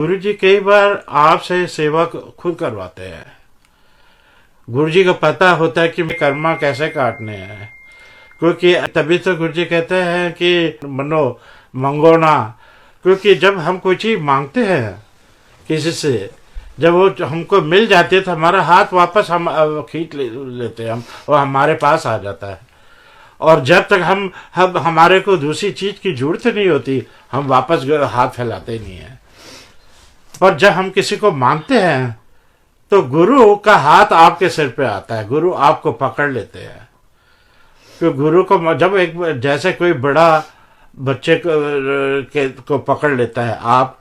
गुरु जी कई बार आपसे सेवा खुद करवाते हैं। गुरु जी को पता होता है कि मैं कर्मा कैसे काटने हैं, क्योंकि तभी तो गुरु जी कहते हैं कि मनो मंगो ना। क्योंकि जब हम कोई चीज मांगते हैं किसी से, जब वो हमको मिल जाती है तो हमारा हाथ वापस हम खींच लेते हैं हम, और हमारे पास आ जाता है। और जब तक हम हमारे को दूसरी चीज की जरूरत नहीं होती, हम वापस हाथ फैलाते नहीं हैं। पर जब हम किसी को मांगते हैं तो गुरु का हाथ आपके सिर पे आता है, गुरु आपको पकड़ लेते हैं। तो गुरु को जब एक जैसे कोई बड़ा बच्चे को पकड़ लेता है, आप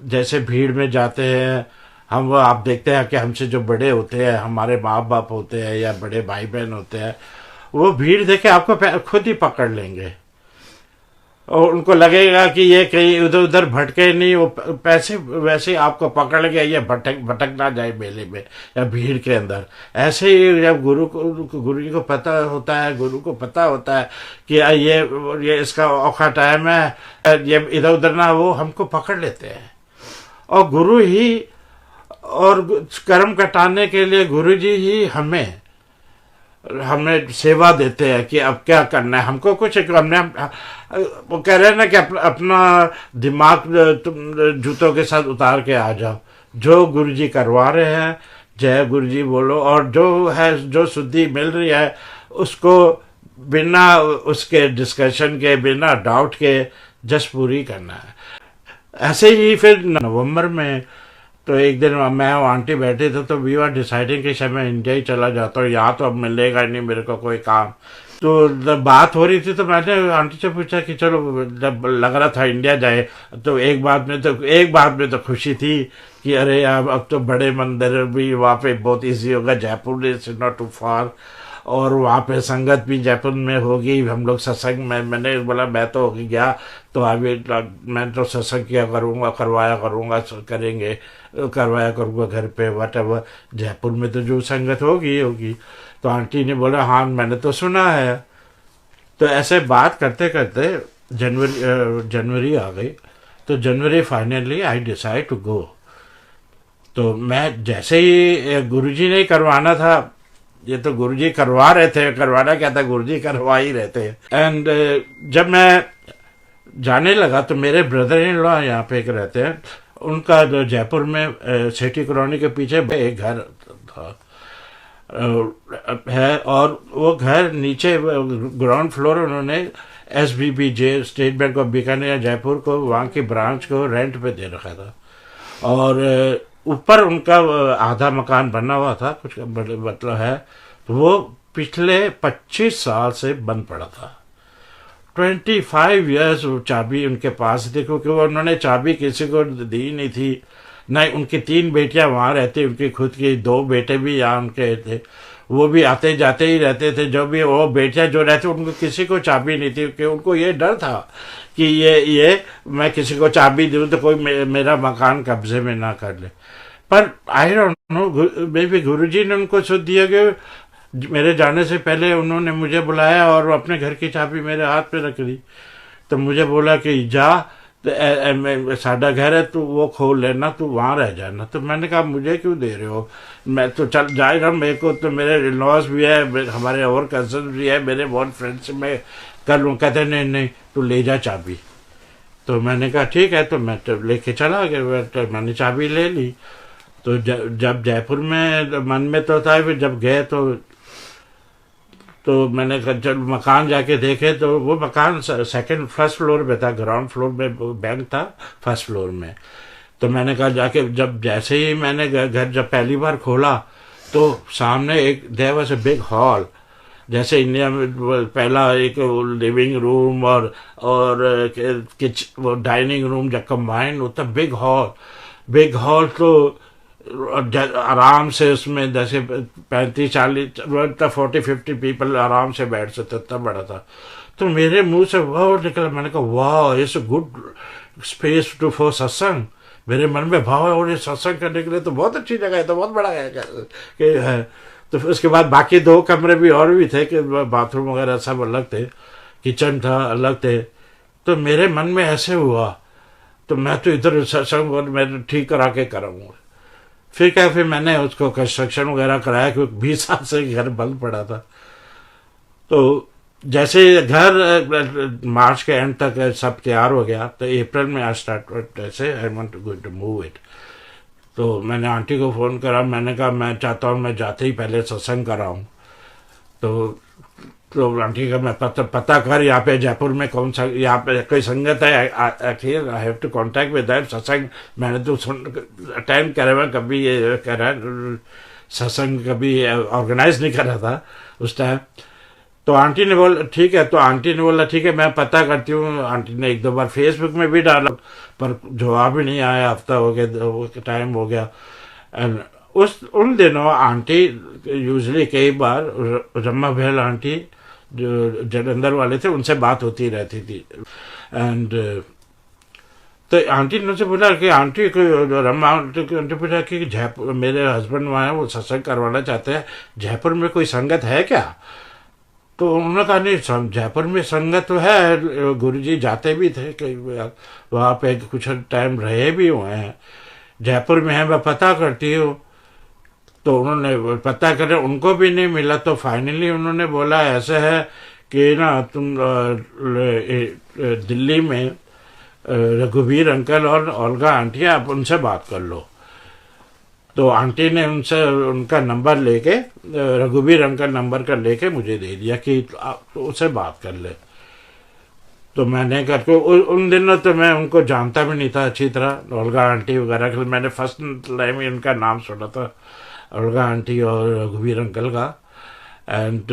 जैसे भीड़ में जाते हैं, हम आप देखते हैं कि हमसे जो बड़े होते हैं, हमारे माँ बाप होते हैं या बड़े भाई बहन होते हैं, वो भीड़ देखे आपको खुद ही पकड़ लेंगे और उनको लगेगा कि ये कहीं इधर उधर भटके नहीं, वो पैसे वैसे आपको पकड़ के ये भटक ना जाए मेले में या भीड़ के अंदर। ऐसे ही जब गुरु जी को पता होता है, गुरु को पता होता है कि ये इसका औखा टाइम है, ये इधर उधर ना, वो हमको पकड़ लेते हैं। और गुरु ही, और कर्म कटाने के लिए गुरु जी ही हमें सेवा देते हैं कि अब क्या करना है हमको। कुछ हमने वो कह रहे हैं ना कि अपना दिमाग तुम जूतों के साथ उतार के आ जाओ। जो गुरुजी करवा रहे हैं, जय गुरुजी बोलो, और जो है, जो शुद्धि मिल रही है, उसको बिना उसके डिस्कशन के, बिना डाउट के जस्ट पूरी करना है। ऐसे ही फिर नवंबर में तो एक दिन मैं और आंटी बैठे थे, तो वी आर डिसाइडिंग कि शायद मैं इंडिया ही चला जाता हूँ, यहाँ तो अब मिलेगा नहीं मेरे को कोई काम। तो जब बात हो रही थी तो मैंने आंटी से पूछा कि चलो, जब लग रहा था इंडिया जाए, तो एक बात में तो खुशी थी कि अरे यार अब तो बड़े मंदिर भी वहाँ पे बहुत ईजी होगा, जयपुर इज नॉट टू फार, और वहाँ पे संगत भी जयपुर में होगी। हम लोग सत्संग में, मैंने बोला मैं तो गया तो अभी मैं तो सत्संग किया करूँगा, करवाया करूँगा घर पे, वट एवर। जयपुर में तो जो संगत होगी। तो आंटी ने बोला हाँ मैंने तो सुना है। तो ऐसे बात करते करते जनवरी आ गई। तो जनवरी finally I decide to go. तो मैं जैसे ही गुरुजी ने करवाना था, ये तो गुरुजी करवा रहे थे, करवाना क्या था, गुरुजी करवा ही रहे थे। एंड जब मैं जाने लगा तो मेरे ब्रदर इन लॉ यहाँ पे एक रहते हैं, उनका जो जयपुर में सिटी कॉलोनी के पीछे एक घर था है, और वो घर नीचे ग्राउंड फ्लोर उन्होंने SBBJ, state bank of Bikaner Jaipur को, वहाँ की ब्रांच को रेंट पे दे रखा था। और ऊपर उनका आधा मकान बना हुआ था, कुछ मतलब है, तो वो पिछले 25 साल से बंद पड़ा था। 25 ईयर्स वो चाबी उनके पास थी, क्योंकि वो उन्होंने चाबी किसी को दी नहीं थी। नहीं, उनकी 3 बेटियां वहाँ रहती, उनकी खुद की 2 बेटे भी यहाँ उनके थे, वो भी आते जाते ही रहते थे। जो भी वो बेटियां जो रहते, उनको किसी को चाबी नहीं थी, क्योंकि उनको ये डर था कि ये मैं किसी को चाबी दूँ तो कोई मेरा मकान कब्जे में ना कर ले। पर I don't know, maybe Guruji ने उनको सुध दिया कि मेरे जाने से पहले उन्होंने मुझे बुलाया और अपने घर की चाबी मेरे हाथ पे रख दी। तो मुझे बोला कि जा, तो साडा घर है, तू वो खोल लेना, तू वहाँ रह जाना। तो मैंने कहा मुझे क्यों दे रहे हो, मैं तो चल जाएगा, मेरे को तो मेरे लॉस भी है, हमारे और कजन भी है, मेरे बहुत फ्रेंड्स, मैं कर लूँ। कहते नहीं तू ले जा चाबी। तो मैंने कहा ठीक है, तो मैं तो लेके चला गया, तो मैंने चाबी ले ली। तो जब जयपुर में मन में तो था, फिर जब गए तो मैंने जब मकान जाके देखे, तो वो मकान फर्स्ट फ्लोर पे था, ग्राउंड फ्लोर में बैंक था, फर्स्ट फ्लोर में। तो मैंने कहा जाके, जब जैसे ही मैंने घर जब पहली बार खोला, तो सामने एक there was a big hall, जैसे इंडिया में पहला एक लिविंग रूम और वो डाइनिंग रूम जब कंबाइन होता, बिग हॉल। तो आराम से उसमें जैसे 35-40 40-50 पीपल आराम से बैठ सकते, इतना बड़ा था। तो मेरे मुंह से वाह निकला, मैंने कहा वाह it's a good space to for satsang. मेरे मन में भाव है, और ये सत्संग करने के लिए तो बहुत अच्छी जगह है, तो बहुत बड़ा है। तो फिर उसके बाद बाकी 2 कमरे भी और भी थे, कि बाथरूम वगैरह सब अलग थे, किचन था अलग थे। तो मेरे मन में ऐसे हुआ, तो मैं तो इधर सत्संग और मैं ठीक करा के कराऊंगा। फिर मैंने उसको कंस्ट्रक्शन वगैरह कराया, क्योंकि 20 साल से घर बंद पड़ा था। तो जैसे घर मार्च के एंड तक सब तैयार हो गया, तो अप्रैल में आई स्टार्ट ऐसे I want to move it. तो मैंने आंटी को फ़ोन करा, मैंने कहा मैं चाहता हूँ मैं जाते ही पहले सत्संग कराऊँ। तो आंटी का मैं पता कर यहाँ पे जयपुर में कौन सा यहाँ पे कोई संगत है, I have to contact with that satsang. मैंने तो अटेंड करा हुआ, कभी ये करा सत्संग कभी ऑर्गेनाइज नहीं करा था उस टाइम। तो आंटी ने बोला ठीक है, तो आंटी ने बोला ठीक है मैं पता करती हूँ। आंटी ने एक दो बार फेसबुक में भी डाला, पर जवाब ही नहीं आया, हफ्ता हो गया, टाइम हो गया। एंड उन दिनों आंटी यूजली कई बार रम्मा बहल आंटी जो जलंधर वाले थे उनसे बात होती रहती थी। एंड तो आंटी ने उनसे बोला कि आंटी को रम्मा आंटी पूछा कि जयपुर मेरे हस्बैंड वहाँ है, वो सत्संग करवाना चाहते हैं, जयपुर में कोई संगत है क्या? तो उन्होंने कहा नहीं जयपुर में संगत तो है, गुरुजी जाते भी थे कई वहाँ पे, कुछ टाइम रहे भी हुए हैं, जयपुर में है, मैं पता करती हूँ। तो उन्होंने पता करे, उनको भी नहीं मिला। तो फाइनली उन्होंने बोला ऐसे है कि ना तुम दिल्ली में रघुवीर अंकल और ओल्गा आंटी आप उनसे बात कर लो। तो आंटी ने उनसे उनका नंबर लेके, रघुवीर अंकल नंबर का लेके मुझे दे दिया कि आप उससे बात कर ले। तो मैंने करके उन दिनों तो मैं उनको जानता भी नहीं था अच्छी तरह, ओल्गा आंटी वगैरह। मैंने फर्स्ट टाइम ही उनका नाम सुना था, ओल्गा आंटी और रघुवीर अंकल का। एंड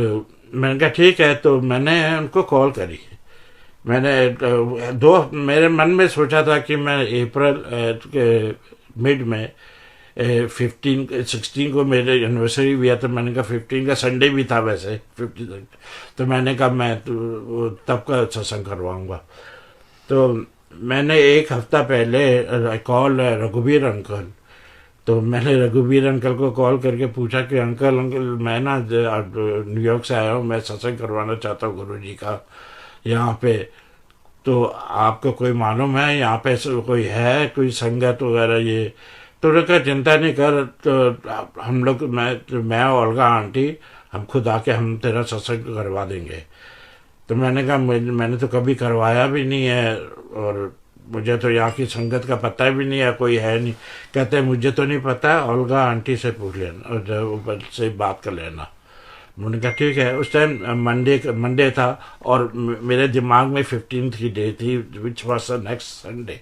मैंने कहा ठीक है, तो मैंने उनको कॉल करी। मैंने मेरे मन में सोचा था कि मैं अप्रैल के मिड में 16 को मेरे एनिवर्सरी भी है, तो मैंने कहा 15 का संडे भी था वैसे 15, तो मैंने कहा मैं तो तब का सत्संग करवाऊंगा। तो मैंने एक हफ्ता पहले कॉल रघुवीर अंकल, तो मैंने रघुवीर अंकल को कॉल करके पूछा कि अंकल मैं ना न्यूयॉर्क से आया हूँ, मैं सत्संग करवाना चाहता हूँ गुरुजी का यहाँ पे, तो आपको कोई मालूम है यहाँ पे कोई है कोई संगत वगैरह ये? तो उन्होंने कहा चिंता नहीं कर, तो हम लोग मैं ओल्गा आंटी हम खुद आके हम तेरा सत्संग करवा देंगे। तो मैंने कहा मैंने तो कभी करवाया भी नहीं है और मुझे तो यहाँ की संगत का पता भी नहीं है, कोई है नहीं। कहते मुझे तो नहीं पता, ओल्गा आंटी से पूछ लेना और से बात कर लेना। मैंने कहा ठीक है। उस टाइम मंडे था और मेरे दिमाग में 15th की डे थी, which was the next Sunday.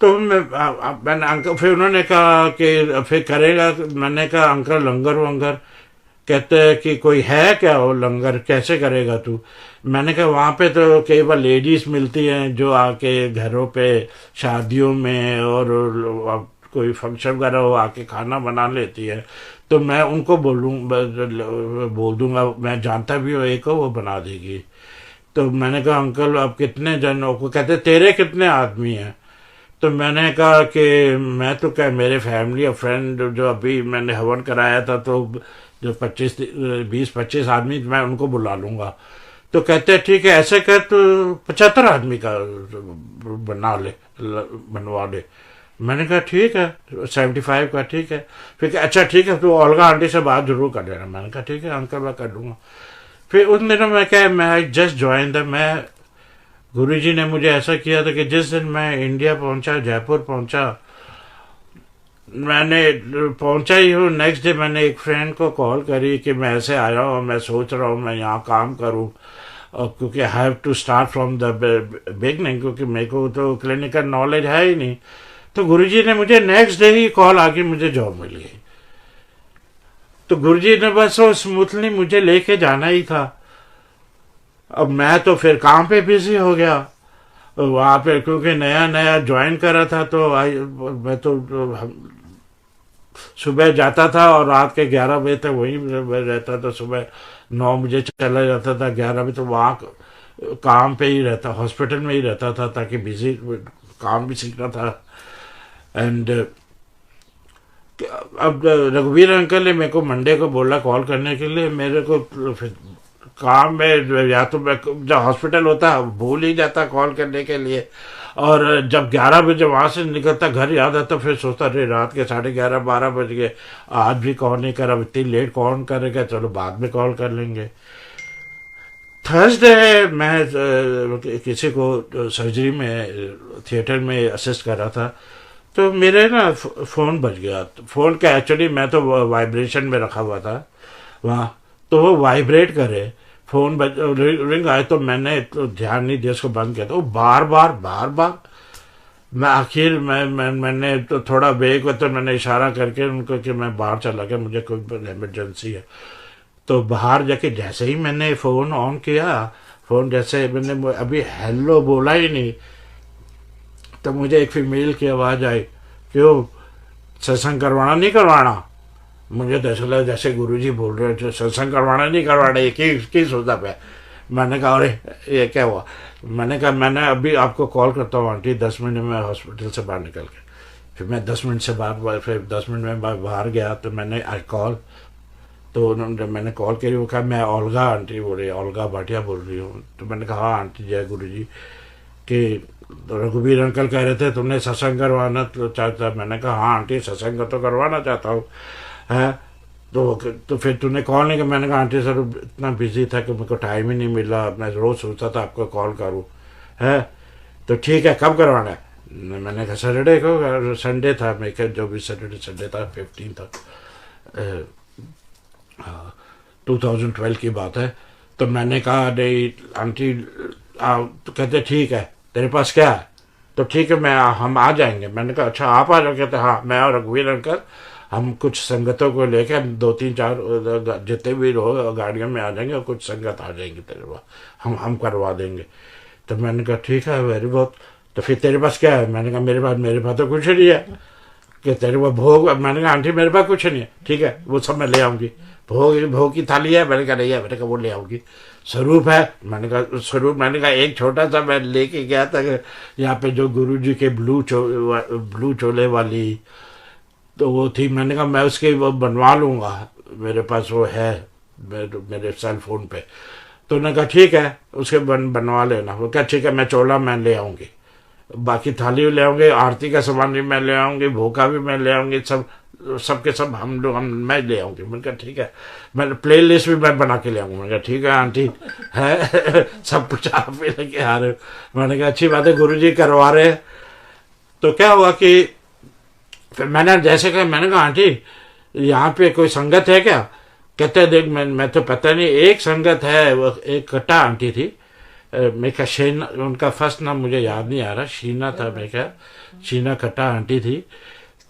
तो मैंने अंकल, फिर उन्होंने कहा कि फिर करेगा। मैंने कहा अंकल लंगर वंगर, कहते हैं कि कोई है क्या वो लंगर कैसे करेगा तू? मैंने कहा वहाँ पे तो कई बार लेडीज मिलती हैं जो आके घरों पे शादियों में और कोई फंक्शन वगैरह हो आके खाना बना लेती है, तो मैं उनको बोल दूंगा, मैं जानता भी हूँ एक को, वो बना देगी। तो मैंने कहा अंकल आप कितने जनों को? कहते तेरे कितने आदमी हैं? तो मैंने कहा कि मैं तो क्या मेरे फैमिली और फ्रेंड जो अभी मैंने हवन कराया था, तो जो 20-25 आदमी मैं उनको बुला लूँगा। तो कहते हैं ठीक है ऐसे कर, तो 75 आदमी का बनवा ले। मैंने कहा ठीक है 75 का ठीक है। फिर अच्छा ठीक है, तो ओल्गा आंटी से बात जरूर कर लेना। मैंने कहा ठीक है अंकल मैं कर लूँगा। फिर उन दिनों में क्या मैं जस्ट ज्वाइन था, मैं गुरुजी ने मुझे ऐसा किया था कि जिस दिन मैं इंडिया पहुंचा, जयपुर पहुंचा, मैंने पहुंचा ही हूँ, नेक्स्ट डे मैंने एक फ्रेंड को कॉल करी कि मैं ऐसे आया हूँ, मैं सोच रहा हूँ मैं यहाँ काम करूँ, और क्योंकि I have to start from the beginning, क्योंकि मेरे को तो क्लिनिकल नॉलेज है ही नहीं। तो गुरुजी ने मुझे नेक्स्ट डे ही कॉल आके मुझे जॉब मिल गई। तो गुरुजी ने बस वो स्मूथली मुझे लेके जाना ही था। अब मैं तो फिर काम पे बिजी हो गया वहाँ पे, क्योंकि नया नया ज्वाइन करा था। तो मैं तो सुबह जाता था और रात के 11 बजे तक वहीं रहता था, सुबह 9 बजे चला जाता था, 11 बजे तो वहाँ काम पे ही रहता, हॉस्पिटल में ही रहता था, ताकि बिजी काम भी सीखना था। एंड अब रघुवीर अंकल ने मेरे को मंडे को बोला कॉल करने के लिए। मेरे को फिर काम में या तो मैं जब हॉस्पिटल होता भूल ही जाता कॉल करने के लिए, और जब 11 बजे वहाँ से निकलता घर याद आता, फिर सोचता अरे रात के 11:30-12 बज गए, आज भी कॉल नहीं करा, इतनी लेट कौन करेगा, चलो बाद में कॉल कर लेंगे। थर्सडे मैं किसी को सर्जरी में थिएटर में असिस्ट कर रहा था, तो मेरे ना फ़ोन बज गया। फ़ोन का एक्चुअली मैं तो वाइब्रेशन में रखा हुआ था वहाँ, तो वो वाइब्रेट करे, फ़ोन रिंग आए, तो मैंने तो ध्यान नहीं दिया, उसको बंद किया। तो वो बार बार मैं आखिर मैंने तो थोड़ा बेक हुआ, तो मैंने इशारा करके उनको कि मैं बाहर चला गया, मुझे कोई इमरजेंसी है। तो बाहर जाके जैसे ही मैंने फ़ोन ऑन किया, फ़ोन जैसे मैंने अभी हेलो बोला ही नहीं, तो मुझे एक फीमेल की आवाज़ आई, क्यों सत्संग करवाना नहीं करवाना। मुझे तो ऐसा लगा जैसे गुरुजी बोल रहे थे, सत्संग करवाना नहीं करवाना, ये की सोचता पे। मैंने कहा अरे ये क्या हुआ। मैंने कहा मैंने अभी आपको कॉल करता हूँ आंटी, 10 मिनट में हॉस्पिटल से बाहर निकल के। फिर मैं 10 मिनट से बाद, फिर 10 मिनट में बाहर गया, तो मैंने आई कॉल, तो उन्होंने मैंने कॉल करी, वो कहा मैं ओल्गा आंटी बोल रही, ओल्गा भाटिया बोल रही हूँ। तो मैंने कहा हाँ आंटी जय गुरु जी, कि रघुवीर अंकल कह रहे थे तुमने सत्संग करवाना तो चाहता। मैंने कहा हाँ आंटी सत्संग तो करवाना चाहता हूँ है। तो फिर तूने कॉल नहीं किया। मैंने कहा आंटी सर इतना बिजी था कि मेरे को टाइम ही नहीं मिला, मैं रोज़ सोचता था आपको कॉल करूँ है। तो ठीक है कब करवाना है। मैंने कहा सैटरडे को, संडे था, मैं क्या जो भी सैटरडे संडे था, 15 था, 2012 की बात है। तो मैंने कहा नहीं आंटी तो कहते ठीक है तेरे पास क्या है, तो ठीक है हम आ जाएंगे। मैंने कहा अच्छा आप आ जाओ। कहते हाँ मैं और रघुवीर अंकल हम कुछ संगतों को लेकर, हम 2-3-4 जितने भी लोग गाड़ियों में आ जाएंगे और कुछ संगत आ जाएंगे तेरे पास, हम करवा देंगे। तो मैंने कहा ठीक है वेरी बहुत। तो फिर तेरे पास क्या है। मैंने कहा मेरे पास तो कुछ नहीं है। कि तेरे पास भोग। मैंने कहा आंटी मेरे पास कुछ नहीं है, ठीक है वो सब मैं ले आऊँगी। भोग की थाली है। मैंने कहा नहीं है। मैंने कहा वो ले आऊँगी। स्वरूप है। मैंने कहा स्वरूप। मैंने कहा एक छोटा सा मैं लेके गया था यहाँ पे जो गुरु जी के ब्लू चोले वाली तो वो थी। मैंने कहा मैं उसके वो बनवा लूँगा, मेरे पास वो है मेरे सेल फोन पे। तो उन्होंने कहा ठीक है उसके बनवा लेना। वो क्या ठीक है मैं चोला मैं ले आऊँगी, बाकी थाली भी ले आऊँगी, आरती का सामान भी मैं ले आऊँगी, भोका भी मैं ले आऊँगी, सबके सब हम मैं ले आऊँगी। मैंने कहा ठीक है, मैंने प्ले लिस्ट भी मैं बना के ले आऊँगा। मैंने कहा ठीक है आंटी है सब कुछ आप ही लेके आ रहे हो। मैंने कहा अच्छी बात है गुरु जी करवा रहे। तो क्या हुआ कि फिर मैंने जैसे कहा, मैंने कहा आंटी यहाँ पे कोई संगत है क्या। कहते देख मैं तो पता नहीं, एक संगत है, वो एक कट्टा आंटी थी, मेरे क्या शीना, उनका फर्स्ट नाम मुझे याद नहीं आ रहा, शीना था मेरे क्या, शीना कट्टा आंटी थी।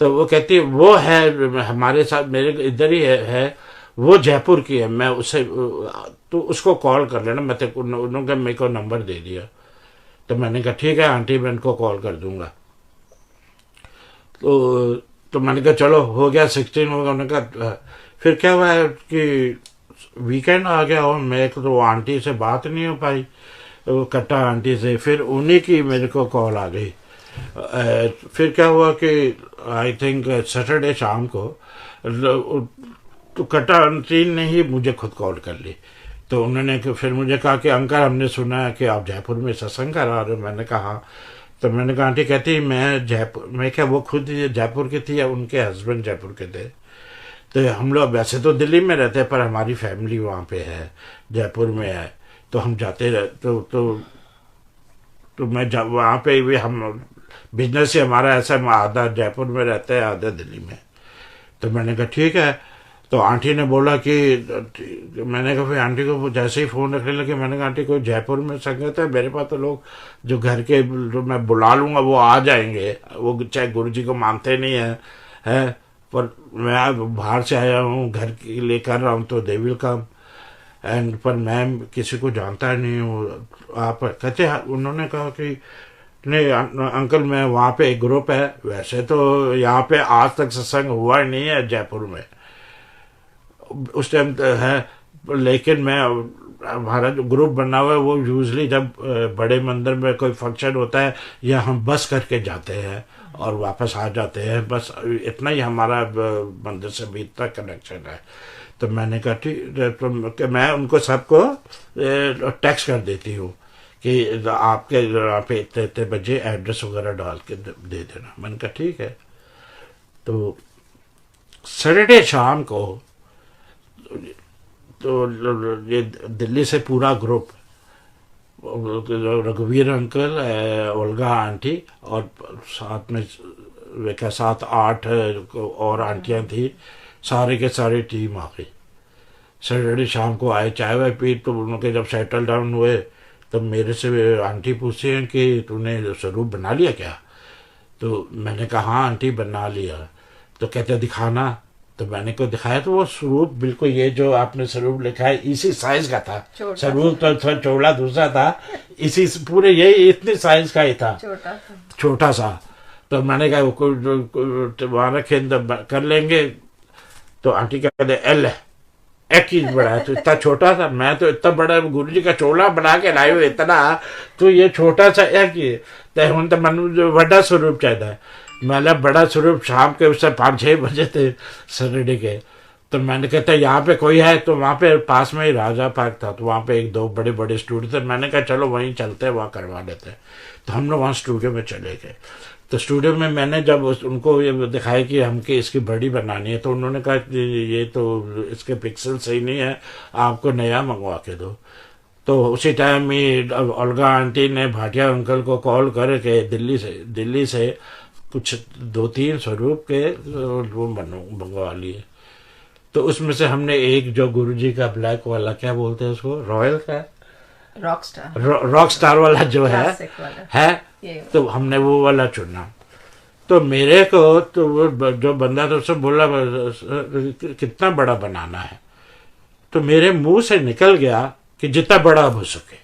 तो वो कहती वो है हमारे साथ, मेरे इधर ही है वो जयपुर की है, मैं उसे तो उसको कॉल कर लेना। मैं तो उन्होंने मेरे को नंबर दे दिया। तो मैंने कहा ठीक है आंटी मैं उनको कॉल कर दूंगा। तो मैंने कहा चलो हो गया 16 होगा। उन्होंने कहा फिर क्या हुआ है कि वीकेंड आ गया और मेरे को तो आंटी से बात नहीं हो पाई, वो कट्टा आंटी से। फिर उन्हीं की मेरे को कॉल आ गई। फिर क्या हुआ कि आई थिंक सैटरडे शाम को तो कट्टा आंटी ने ही मुझे खुद कॉल कर ली। तो उन्होंने फिर मुझे कहा कि अंकल हमने सुना है कि आप जयपुर में सत्संग करा रहे हो। मैंने कहा हाँ। तो मैंने कहा आंटी कहती मैं जयपुर में क्या, वो खुद जयपुर की थी या उनके हस्बैंड जयपुर के थे। तो हम लोग वैसे तो दिल्ली में रहते हैं पर हमारी फैमिली वहाँ पे है, जयपुर में है, तो हम जाते रह तो मैं वहाँ पे भी हम बिजनेस ही हमारा ऐसा, आधा जयपुर में रहते हैं आधा दिल्ली में। तो मैंने कहा ठीक है। तो आंटी ने बोला कि मैंने कहा फिर आंटी को जैसे ही फ़ोन रखने लगे, मैंने कहा आंटी कोई जयपुर में संगत है, मेरे पास तो लोग जो घर के जो मैं बुला लूँगा वो आ जाएंगे, वो चाहे गुरु जी को मानते नहीं है पर मैं बाहर से आया हूँ घर के लिए कर रहा हूँ तो दे विल कम एंड, पर मैं किसी को जानता नहीं हूँ। आप कहते उन्होंने कहा कि नहीं अंकल मैं वहाँ पे एक ग्रुप है, वैसे तो यहाँ पे आज तक सत्संग हुआ ही नहीं है जयपुर में उस टाइम है, लेकिन मैं हमारा जो ग्रुप बना हुआ है वो यूजली जब बड़े मंदिर में कोई फंक्शन होता है या हम बस करके जाते हैं और वापस आ जाते हैं, बस इतना ही हमारा मंदिर से भी इतना कनेक्शन है। तो मैंने कहा ठीक तो मैं उनको सबको टेक्स्ट कर देती हूँ कि आपके यहाँ पे इतने इतने बजे एड्रेस वगैरह डाल के दे देना। मैंने कहा ठीक है। तो सैटरडे शाम को तो ये दिल्ली से पूरा ग्रुप, रघुवीर अंकल, ओल्गा आंटी और साथ में वे क्या 7-8 और आंटियां थी, सारे के सारी टीम आ गई। सैटरडे शाम को आए, चाय वाय पी। तो उनके जब सेटल डाउन हुए तब मेरे से आंटी पूछती हैं कि तूने स्वरूप बना लिया क्या? तो मैंने कहा हाँ आंटी बना लिया। तो कहते दिखाना। तो मैंने को दिखाया तो वो स्वरूप बिल्कुल ये जो आपने स्वरूप लिखा है इसी साइज का था। स्वरूप तो थोड़ा चौड़ा दूसरा था, इसी पूरे यही इतनी साइज का ही था, छोटा सा। तो मैंने कहा वहाँ रखे कर लेंगे। तो आंटी कहते एल है, एक चीज बड़ा है। तो इतना छोटा सा, मैं तो इतना बड़ा गुरु जी का चोला बना के लाए हुए इतना, तो ये छोटा सा एक ही। तो हम तो मन बड़ा स्वरूप चाहता है। मतलब बड़ा स्वरूप शाम के उससे 5-6 बजे थे सैटरडे के। तो मैंने कहता यहाँ पे कोई है? तो वहाँ पे पास में ही राजा पार्क था, तो वहाँ पे 1-2 बड़े बड़े स्टूडियो थे। मैंने कहा चलो वहीं चलते हैं, वहाँ करवा लेते हैं। तो हम लोग वहाँ स्टूडियो में चले गए। तो स्टूडियो में मैंने जब उनको ये दिखाया कि हमके इसकी बड़ी बनानी है, तो उन्होंने कहा ये तो इसके पिक्सल सही नहीं है, आपको नया मंगवा के दो। तो उसी टाइम ही ओल्गा आंटी ने भाटिया अंकल को कॉल करके दिल्ली से कुछ 2-3 स्वरूप के वो मंगवा लिए। तो उसमें से हमने एक जो गुरुजी का ब्लैक वाला, क्या बोलते हैं उसको, रॉयल का रॉक स्टार वाला जो है तो हमने वो वाला चुना। तो मेरे को तो वो जो बंदा था उससे बोला कितना बड़ा बनाना है? तो मेरे मुंह से निकल गया कि जितना बड़ा हो सके।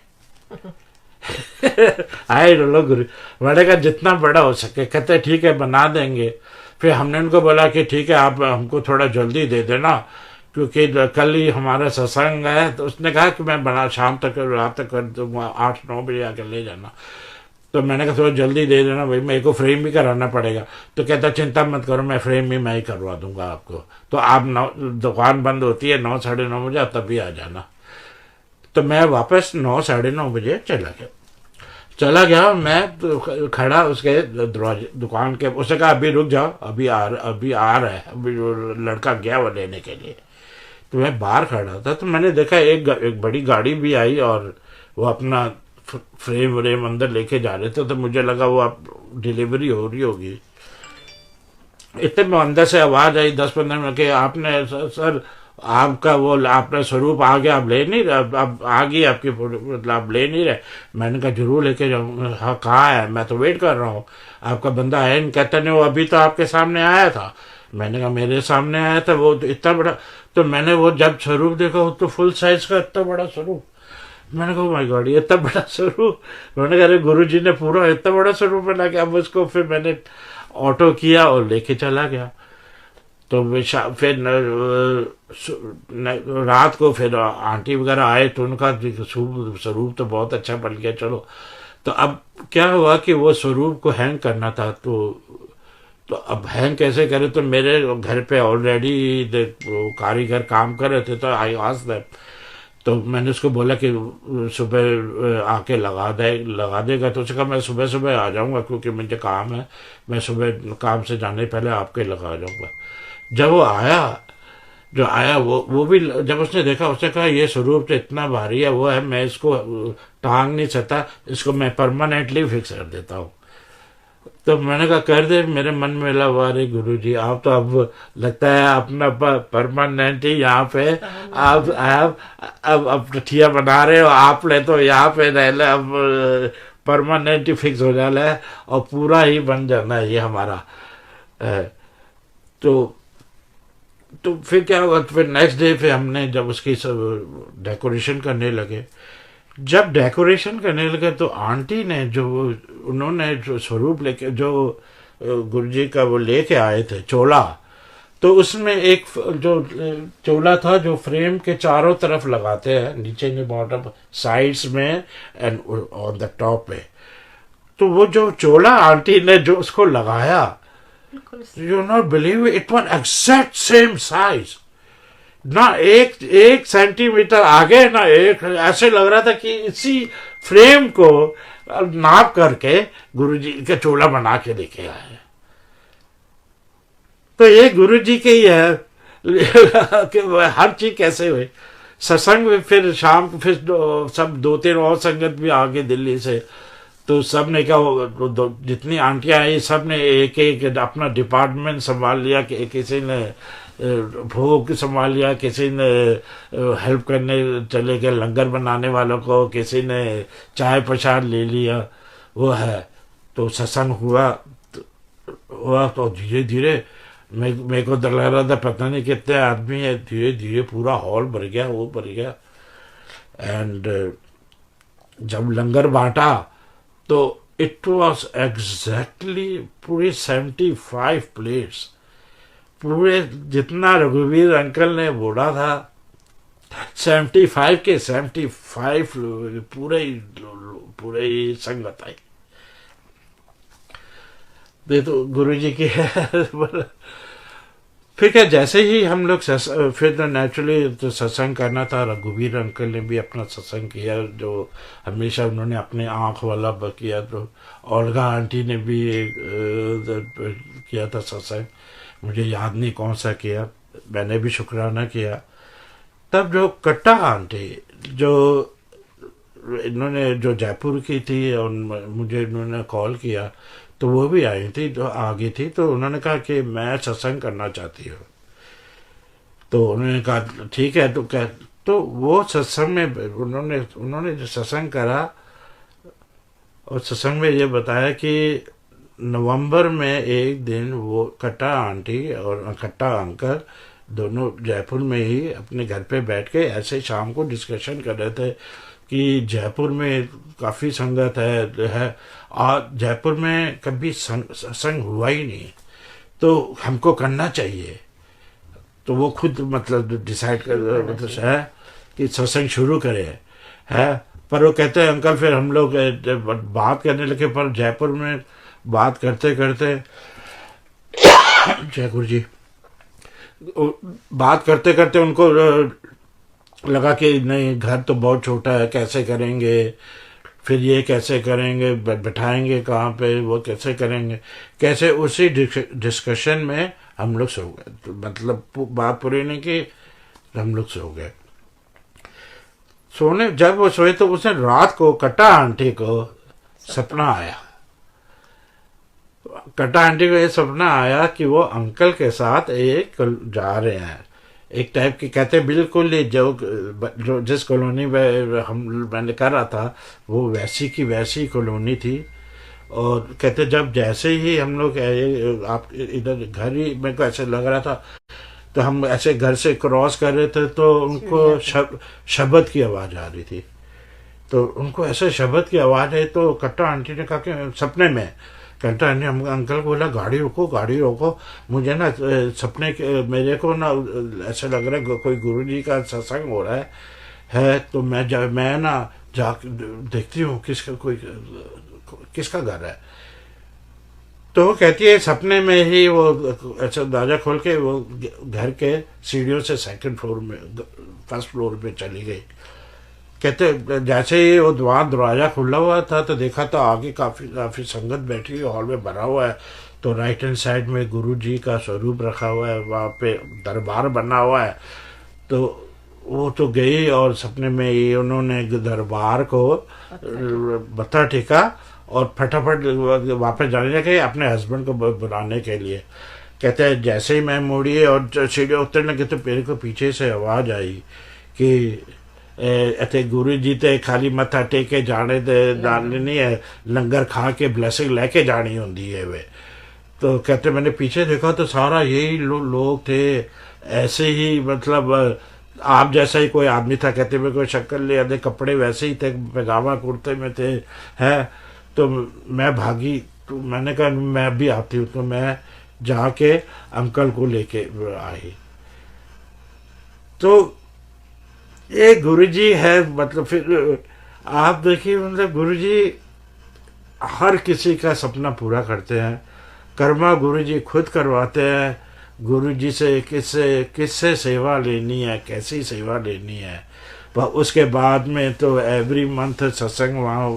आए लोग गुरु, मैंने कहा जितना बड़ा हो सके। कहते ठीक है बना देंगे। फिर हमने उनको बोला कि ठीक है आप हमको थोड़ा जल्दी दे देना, क्योंकि कल ही हमारा सत्संग है। तो उसने कहा कि मैं बना शाम तक रात तक कर दूंगा, 8-9 बजे आकर ले जाना। तो मैंने कहा थोड़ा जल्दी दे देना भाई, मेरे को फ्रेम भी कराना पड़ेगा। तो कहता चिंता मत करो, मैं फ्रेम भी मैं ही करवा दूंगा आपको। तो आप दुकान बंद होती है 9-9:30 बजे, आप तभी आ जाना। तो मैं वापस 9-9:30 बजे चला गया। मैं तो खड़ा उसके दरवाजे दुकान के, उसने कहा अभी रुक जाओ, अभी आ रहा है, अभी लड़का गया वो लेने के लिए। तो मैं बाहर खड़ा था, तो मैंने देखा एक बड़ी गाड़ी भी आई और वो अपना फ्रेम व्रेम अंदर लेके जा रहे थे। तो मुझे लगा वो अब डिलीवरी हो रही होगी। इतने में अंदर से आवाज आई 10-15 मिनट के, आपने सर आपका वो आपने स्वरूप आ गया, आप ले नहीं रहे? अब आ गई आपकी, मतलब आप ले नहीं रहे? मैंने कहा जरूर लेके जाऊँ। हाँ कहाँ है? मैं तो वेट कर रहा हूँ, आपका बंदा है नहीं। कहता नहीं वो अभी तो आपके सामने आया था। मैंने कहा मेरे सामने आया था, वो तो इतना बड़ा। तो मैंने वो जब स्वरूप देखा वो तो फुल साइज का इतना बड़ा स्वरूप। मैंने कहा माय गॉड ये इतना बड़ा स्वरूप। मैंने कहा गुरु जी ने पूरा इतना बड़ा स्वरूप बना के। अब उसको फिर मैंने ऑटो किया और लेके चला गया। तो फिर रात को फिर आंटी वगैरह आए तो उनका स्वरूप तो बहुत अच्छा बन गया। चलो तो अब क्या हुआ कि वो स्वरूप को हैंग करना था। तो अब हैंग कैसे करे? तो मेरे घर पे ऑलरेडी कारीगर काम कर रहे थे। तो आई आस्क्ड देम, तो मैंने उसको बोला कि सुबह आके लगा देगा। तो उसने कहा मैं सुबह सुबह आ जाऊंगा क्योंकि मुझे काम है, मैं सुबह काम से जाने पहले आपके लगा जाऊंगा। जब वो आया वो भी जब उसने देखा उसने कहा ये स्वरूप तो इतना भारी है, वो है मैं इसको टांग नहीं सकता, इसको मैं परमानेंटली फिक्स कर देता हूँ। तो मैंने कहा कर दे। मेरे मन में लगा अरे गुरु जी आप तो अब लगता है अपना परमानेंट ही यहाँ पे आप अब ठिया बना रहे हो, आप ले तो यहाँ पे रह ले, अब परमानेंट ही फिक्स हो जाना है और पूरा ही बन जाना है ये हमारा। तो फिर क्या हुआ? फिर नेक्स्ट डे फिर हमने जब उसकी सब डेकोरेशन करने लगे, जब डेकोरेशन करने लगे तो आंटी ने उन्होंने जो स्वरूप लेके जो गुरुजी का वो लेके आए थे चोला, तो उसमें एक जो चोला था जो फ्रेम के चारों तरफ लगाते हैं, नीचे नहीं बॉटम साइड्स में एंड ऑन द टॉप में। तो वो जो चोला आंटी ने जो उसको लगाया, you not believe it was exact same size. ना एक एक सेंटीमीटर आगे, ना एक, ऐसे लग रहा था कि इसी फ्रेम को नाप करके गुरुजी का चोला बना के लेके आए। तो ये गुरुजी के ही है कि हर चीज कैसे हुई। सत्संग में फिर शाम को फिर सब 2-3 और संगत भी आ गए दिल्ली से। तो सब ने क्या, जितनी आंटियां आई सब ने एक एक अपना डिपार्टमेंट संभाल लिया। कि किसी ने भोग संभाल लिया, किसी ने हेल्प करने चले गए लंगर बनाने वालों को, किसी ने चाय प्रसाद ले लिया। वो है तो सत्संग हुआ तो धीरे धीरे मेरे को लग रहा था पता नहीं कितने आदमी है, धीरे धीरे पूरा हॉल भर गया, वो भर गया। एंड जब लंगर बांटा तो इट वॉज एग्जैक्टली पूरे 75 प्लेट्स, पूरे जितना रघुवीर अंकल ने बोला था 75 के 75 पूरे ही संगत आई। ये तो गुरु जी की है। फिर क्या, जैसे ही हम लोग फिर तो नेचुरली तो सत्संग करना था। रघुवीर अंकल ने भी अपना सत्संग किया, जो हमेशा उन्होंने अपने आँख वाला किया। तो ओल्गा आंटी ने भी किया था सत्संग, मुझे याद नहीं कौन सा किया, मैंने भी शुक्राना किया। तब जो कट्टा आंटी जो इन्होंने जो जयपुर की थी और मुझे इन्होंने कॉल किया, तो वो भी आई थी, जो आ गई थी। तो उन्होंने कहा कि मैं सत्संग करना चाहती हूँ। तो उन्होंने कहा ठीक है। तो वो सत्संग में उन्होंने जो सत्संग करा, और सत्संग में ये बताया कि नवंबर में एक दिन वो कट्टा आंटी और कट्टा अंकल दोनों जयपुर में ही अपने घर पे बैठ के ऐसे शाम को डिस्कशन कर रहे थे कि जयपुर में काफ़ी संगत है और जयपुर में कभी सत्संग हुआ ही नहीं, तो हमको करना चाहिए। तो वो खुद मतलब डिसाइड कर मतलब है कि सत्संग शुरू करे है। पर वो कहते हैं अंकल फिर हम लोग बात करने लगे, पर जयपुर में बात करते करते जय गुरु जी, बात करते करते उनको लगा कि नहीं घर तो बहुत छोटा है, कैसे करेंगे, फिर ये कैसे करेंगे, बैठाएंगे कहाँ पे, वो कैसे करेंगे, कैसे। उसी डिस्कशन में हम लोग सो गए। तो मतलब बात पूरी नहीं की, हम लोग सो गए। सोने जब वो सोए तो उसने रात को कट्टा आंटी को सपना आया। कट्टा आंटी को ये सपना आया कि वो अंकल के साथ एक जा रहे हैं, एक टाइप की, कहते बिल्कुल जो जिस कॉलोनी में मैंने कर रहा था वो वैसी की वैसी कॉलोनी थी। और कहते जब जैसे ही हम लोग आप इधर घर ही मेरे को ऐसे लग रहा था, तो हम ऐसे घर से क्रॉस कर रहे थे तो उनको शब्द की आवाज़ आ रही थी। तो उनको ऐसे शब्द की आवाज़ है। तो कट्टा आंटी ने कहा कि सपने में कट्टा आंटी हम अंकल को बोला गाड़ी रोको गाड़ी रोको, मुझे ना सपने के मेरे को ना ऐसा लग रहा है कोई गुरुजी का सत्संग हो रहा है। तो मैं ना जा देखती हूँ किसका घर है। तो वो कहती है सपने में ही वो ऐसा दरवाजा खोल के वो घर के सीढ़ियों से सेकंड फ्लोर में फर्स्ट फ्लोर पे चली गई। कहते जैसे ही वो दरवाजा खुला हुआ था तो देखा तो आगे काफ़ी संगत बैठी हुई हॉल में भरा हुआ है। तो राइट हैंड साइड में गुरु जी का स्वरूप रखा हुआ है, वहाँ पे दरबार बना हुआ है। तो वो तो गई और सपने में ही उन्होंने दरबार को मत्था टेका और फटाफट वापस जाने लगे अपने हस्बैंड को बुलाने के लिए। कहते हैं जैसे ही मैं मुड़ी और सीढ़ियाँ उतरने लगे तो मेरे को पीछे से आवाज़ आई कि इतने गुरु जी ते खाली मत्था टेके जाने नहीं है, लंगर खा के ब्लेसिंग लेके जानी होती है वे। तो कहते मैंने पीछे देखा तो सारा यही लोग थे, ऐसे ही मतलब आप जैसा ही कोई आदमी था। कहते मेरे को शक्ल ले आधे कपड़े वैसे ही थे, पैजामा कुर्ते में थे है। तो मैं भागी, तो मैंने कहा मैं भी आती हूँ। तो मैं जाके अंकल को लेके आई। तो ये गुरुजी है। मतलब फिर आप देखिए मतलब गुरुजी हर किसी का सपना पूरा करते हैं। कर्मा गुरुजी खुद करवाते हैं। गुरु जी से किससे सेवा लेनी है, कैसी सेवा लेनी है। पर उसके बाद में तो एवरी मंथ सत्संग वहाँ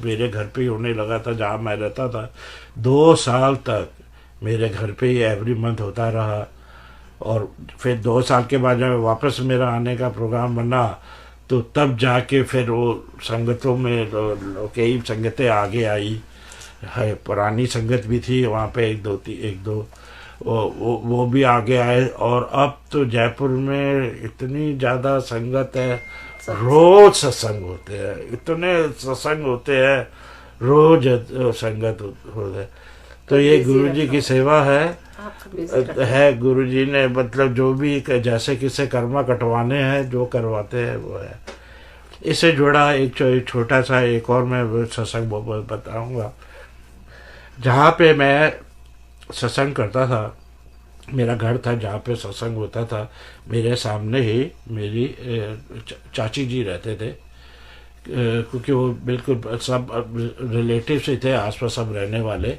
मेरे घर पे ही होने लगा था जहाँ मैं रहता था। 2 साल तक मेरे घर पे ही एवरी मंथ होता रहा। और फिर 2 साल के बाद जब वापस मेरा आने का प्रोग्राम बना तो तब जाके फिर वो संगतों में कई संगतें आगे आई है। पुरानी संगत भी थी वहाँ पे, एक दो वो भी आगे आए। और अब तो जयपुर में इतनी ज़्यादा संगत है, रोज सत्संग होते हैं, इतने सत्संग होते हैं, रोज संगत होते हैं। तो ये गुरु जी की सेवा है। गुरु जी ने मतलब जो भी जैसे किसे कर्मा कटवाने हैं जो करवाते हैं वो है। इससे जुड़ा एक छोटा सा एक और मैं सत्संग बताऊंगा। जहाँ पे मैं सत्संग करता था, मेरा घर था जहाँ पे सत्संग होता था, मेरे सामने ही मेरी चाची जी रहते थे। क्योंकि वो बिल्कुल सब रिलेटिव से थे, आसपास सब रहने वाले।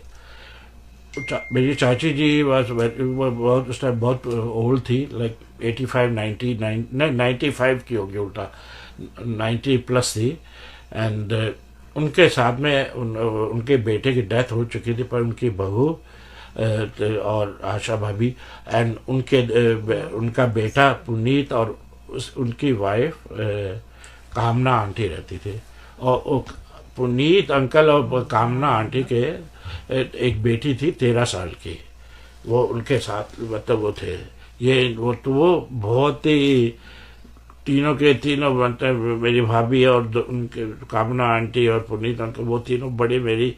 मेरी चाची जी वो बहुत उस टाइम बहुत ओल्ड थी, लाइक 85 95 की होगी, उल्टा 90 प्लस थी। एंड उनके साथ में उनके बेटे की डेथ हो चुकी थी, पर उनकी बहू और आशा भाभी एंड उनका बेटा पुनीत और उनकी वाइफ कामना आंटी रहती थी। और पुनीत अंकल और कामना आंटी के एक बेटी थी 13 साल की, वो उनके साथ मतलब वो थे। वो बहुत ही तीनों के तीनों मतलब मेरी भाभी और उनके कामना आंटी और पुनीत अंकल, वो तीनों बड़े मेरी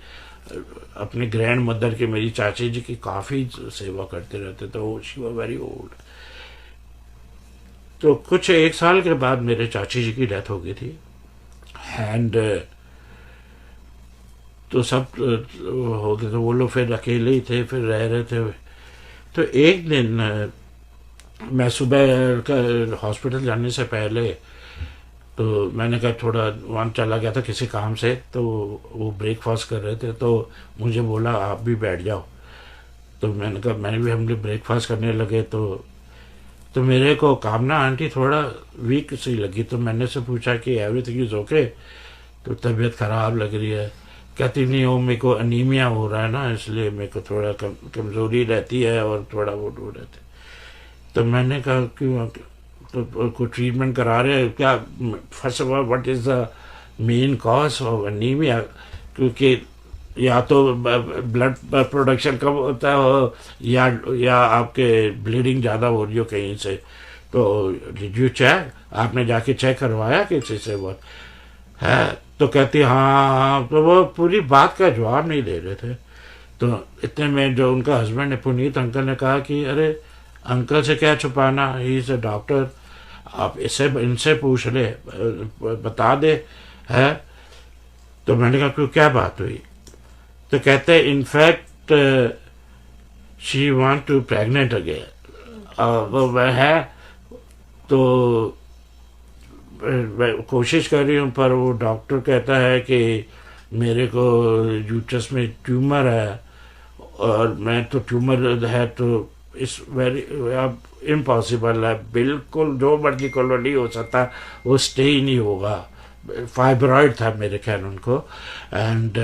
अपने ग्रैंड मदर के, मेरी चाची जी की काफ़ी सेवा करते रहते। तो शी वाज वेरी ओल्ड। तो कुछ 1 साल के बाद मेरे चाची जी की डेथ हो गई थी। एंड तो सब हो गए, तो वो लोग फिर अकेले ही थे, फिर रह रहे थे। तो एक दिन मैं सुबह हॉस्पिटल जाने से पहले तो मैंने कहा थोड़ा वहाँ चला गया था किसी काम से, तो वो ब्रेकफास्ट कर रहे थे, तो मुझे बोला आप भी बैठ जाओ। तो मैंने कहा मैंने भी, हम लोग ब्रेकफास्ट करने लगे। तो मेरे को कामना आंटी थोड़ा वीक सी लगी। तो मैंने से पूछा कि एवरीथिंग इज ओके, तो तबीयत ख़राब लग रही है। कहती नहीं, वो मेरे को अनीमिया हो रहा है ना, इसलिए मेरे को थोड़ा कमज़ोरी रहती है और थोड़ा वो रहते। तो मैंने कहा क्यों, तो कोई ट्रीटमेंट करा रहे हैं क्या? First of all what is the main cause of anaemia? क्योंकि या तो ब्लड प्रोडक्शन कम होता हो या आपके ब्लीडिंग ज़्यादा हो रही हो कहीं से। तो डिड यू चेक, आपने जाके चेक करवाया किसी से? वो है तो कहती हाँ। तो वो पूरी बात का जवाब नहीं दे रहे थे। तो इतने में जो उनका हस्बैंड है पुनीत अंकल ने कहा कि अरे अंकल से क्या छुपाना, ही इज़ अ डॉक्टर, आप इनसे पूछ ले, बता दे है। तो मैंने कहा क्यों, क्या बात हुई? तो कहते हैं in fact she want to pregnant again. वो वह है तो कोशिश कर रही हूँ, पर वो डॉक्टर कहता है कि मेरे को यूट्रस में ट्यूमर है, और मैं तो ट्यूमर है तो इस वेरी अब इम्पॉसिबल है, बिल्कुल जो मर्जी करो नहीं हो सकता, वो स्टे ही नहीं होगा। फाइब्रॉइड था मेरे ख्याल उनको। एंड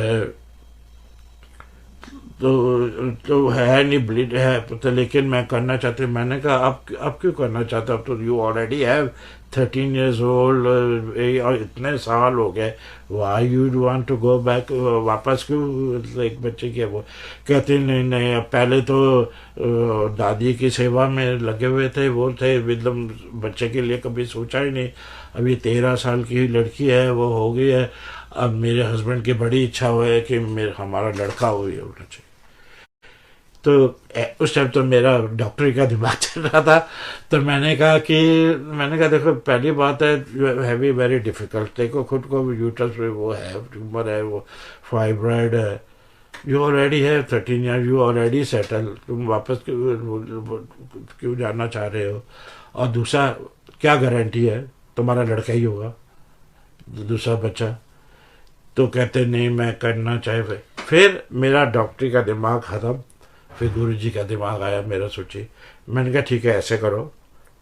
तो है नहीं, ब्लीड है तो, लेकिन मैं करना चाहती हूँ। मैंने कहा अब क्यों करना चाहता? अब तो you already have 13 years old और इतने साल हो गए, why you want to go back, वापस क्यों एक बच्चे की? वो कहते नहीं नहीं, अब पहले तो दादी की सेवा में लगे हुए थे, वो थे एकदम, बच्चे के लिए कभी सोचा ही नहीं। अभी 13 साल की लड़की है, वो हो गई है। अब मेरे हस्बैंड की बड़ी इच्छा हुआ है कि हमारा लड़का हो गया होना चाहिए। तो उस टाइम तो मेरा डॉक्टरी का दिमाग चल रहा था। तो मैंने कहा देखो पहली बात है, है भी वेरी डिफ़िकल्ट। देखो खुद को यूट्रस में वो है, ट्यूमर है, वो फाइब्रॉइड है, यू ऑलरेडी है 13 ईयर, यू ऑलरेडी सेटल, तुम वापस क्यों जाना चाह रहे हो? और दूसरा, क्या गारंटी है तुम्हारा लड़का ही होगा दूसरा बच्चा? तो कहते नहीं मैं करना चाहे। फिर मेरा डॉक्टरी का दिमाग ख़त्म। फिर गुरु जी का दिमाग आया मेरा, सोची। मैंने कहा ठीक है ऐसे करो,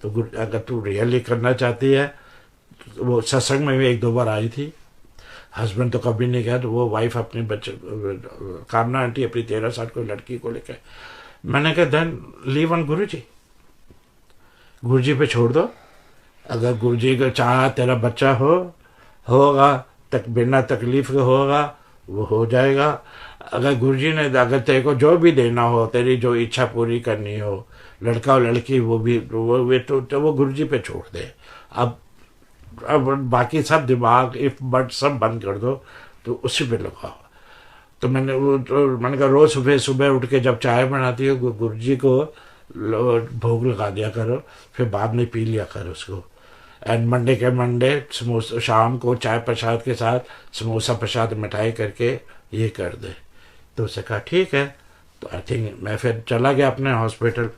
तो गुरु अगर तू रियली करना चाहती है, तो वो सत्संग में भी एक दो बार आई थी, हस्बैंड तो कभी नहीं गया, तो वो वाइफ अपने बच्चे कामना आंटी अपनी 13 साल को लड़की को लेकर, मैंने कहा देन लीव ऑन गुरु जी, गुरु जी पे छोड़ दो। अगर गुरु जी का चाहा तेरा बच्चा होगा तक बिना तकलीफ के होगा, वो हो जाएगा। अगर गुरु जी ने अगर तेरे को जो भी देना हो, तेरी जो इच्छा पूरी करनी हो, लड़का और लड़की, वो भी तो वो गुरु जी पे छोड़ दे। अब बाकी सब दिमाग इफ बट सब बंद कर दो, तो उसी पे लगाओ। तो मैंने कहा रोज सुबह सुबह उठ के जब चाय बनाती हो, गुरु जी को भोग लगा दिया करो, फिर बाद में पी लिया करो उसको। एंड मंडे के मंडे समोसा, शाम को चाय प्रसाद के साथ समोसा प्रसाद मिठाई करके ये कर दे। तो उसने कहा ठीक है। तो आई थिंक मैं फिर चला गया अपने हॉस्पिटल।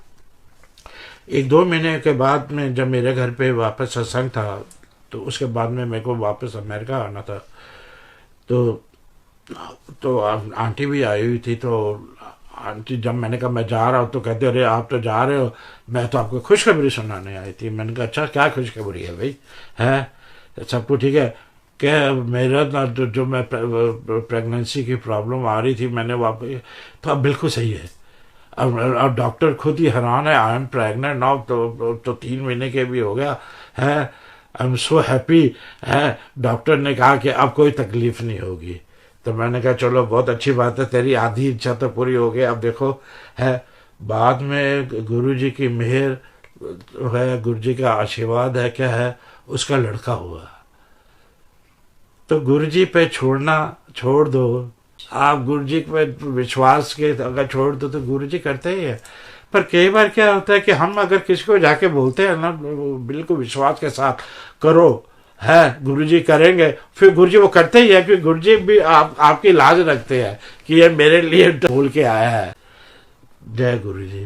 1-2 महीने के बाद में जब मेरे घर पे वापस सत्संग था, तो उसके बाद में मेरे को वापस अमेरिका आना था। तो आंटी भी आई हुई थी। तो आंटी, जब मैंने कहा मैं जा रहा हूँ, तो कहते अरे आप तो जा रहे हो, मैं तो आपको खुशखबरी सुनाने आई थी। मैंने कहा अच्छा क्या खुशखबरी है भाई, है सब कुछ ठीक है क्या? मेरा ना जो मैं प्रेगनेंसी की प्रॉब्लम आ रही थी, मैंने वापस, तो अब बिल्कुल सही है। अब डॉक्टर खुद ही हैरान है, आई एम प्रेगनेंट नाउ, तो 3 महीने के भी हो गया है। आई एम सो हैप्पी है। डॉक्टर ने कहा कि अब कोई तकलीफ नहीं होगी। तो मैंने कहा चलो बहुत अच्छी बात है, तेरी आधी इच्छा तो पूरी हो गई। अब देखो है, बाद में गुरु जी की मेहर है, गुरु जी का आशीर्वाद है, क्या है, उसका लड़का हुआ। तो गुरु जी पे छोड़ दो। आप गुरु जी पे विश्वास के अगर छोड़ दो तो गुरु जी करते ही है। पर कई बार क्या होता है कि हम अगर किसी को जाके बोलते हैं ना, बिल्कुल विश्वास के साथ करो, है गुरुजी करेंगे, फिर गुरुजी वो करते ही है, क्योंकि गुरुजी भी आपकी लाज रखते हैं कि ये मेरे लिए बोल के आया है। जय गुरु जी।